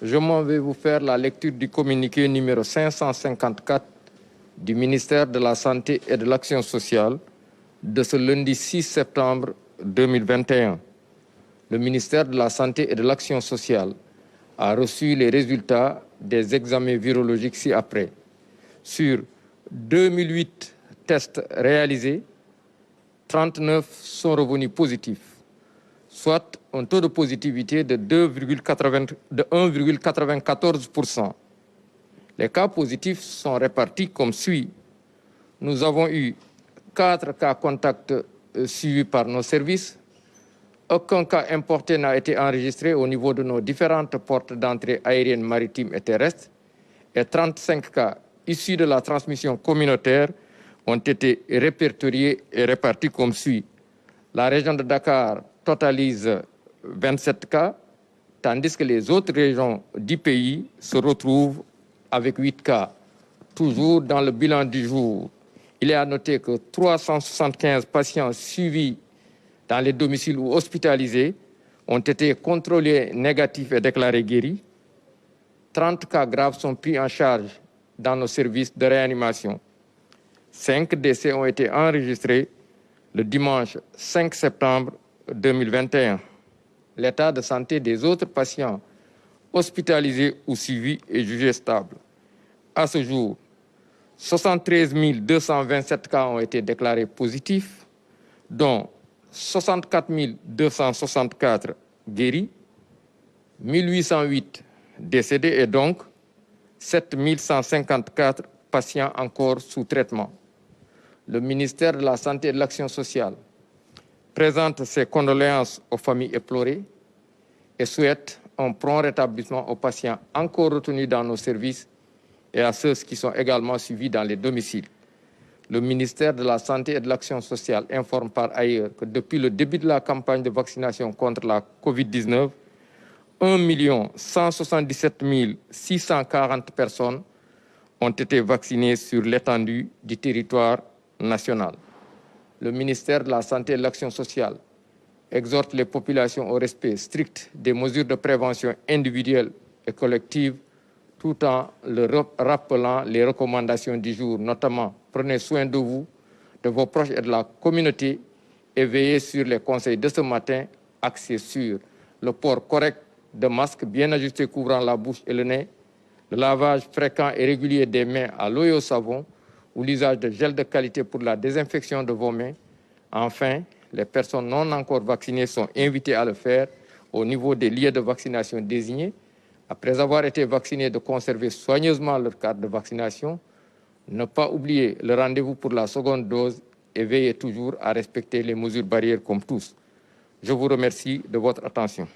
je m'en vais vous faire la lecture du communiqué numéro 554 du ministère de la Santé et de l'Action sociale de ce lundi 6 septembre 2021. Le ministère de la Santé et de l'Action sociale a reçu les résultats des examens virologiques ci-après. Sur 2008 tests réalisés, 39 sont revenus positifs, soit un taux de positivité de 1,94%. Les cas positifs sont répartis comme suit. Nous avons eu 4 cas contacts suivis par nos services. Aucun cas importé n'a été enregistré au niveau de nos différentes portes d'entrée aériennes, maritimes et terrestres. Et 35 cas issus de la transmission communautaire ont été répertoriés et répartis comme suit. La région de Dakar totalise 27 cas, tandis que les autres régions du pays se retrouvent avec 8 cas. Toujours dans le bilan du jour, il est à noter que 375 patients suivis dans les domiciles ou hospitalisés ont été contrôlés négatifs et déclarés guéris. 30 cas graves sont pris en charge dans nos services de réanimation. 5 décès ont été enregistrés le dimanche 5 septembre 2021. L'état de santé des autres patients hospitalisés ou suivis est jugé stable. À ce jour, 73 227 cas ont été déclarés positifs, dont 64 264 guéris, 1808 décédés et donc 7 154 patients encore sous traitement. Le ministère de la Santé et de l'Action sociale présente ses condoléances aux familles éplorées et souhaite un prompt rétablissement aux patients encore retenus dans nos services et à ceux qui sont également suivis dans les domiciles. Le ministère de la Santé et de l'Action sociale informe par ailleurs que depuis le début de la campagne de vaccination contre la COVID-19, 1 177 640 personnes ont été vaccinées sur l'étendue du territoire national. Le ministère de la Santé et de l'Action sociale exhorte les populations au respect strict des mesures de prévention individuelle et collective, tout en leur rappelant les recommandations du jour, notamment prenez soin de vous, de vos proches et de la communauté et veillez sur les conseils de ce matin axés sur le port correct de masques bien ajustés couvrant la bouche et le nez, le lavage fréquent et régulier des mains à l'eau et au savon ou l'usage de gel de qualité pour la désinfection de vos mains. Enfin, les personnes non encore vaccinées sont invitées à le faire au niveau des lieux de vaccination désignés. Après avoir été vaccinés, de conserver soigneusement leur carte de vaccination, ne pas oublier le rendez-vous pour la seconde dose et veiller toujours à respecter les mesures barrières comme tous. Je vous remercie de votre attention.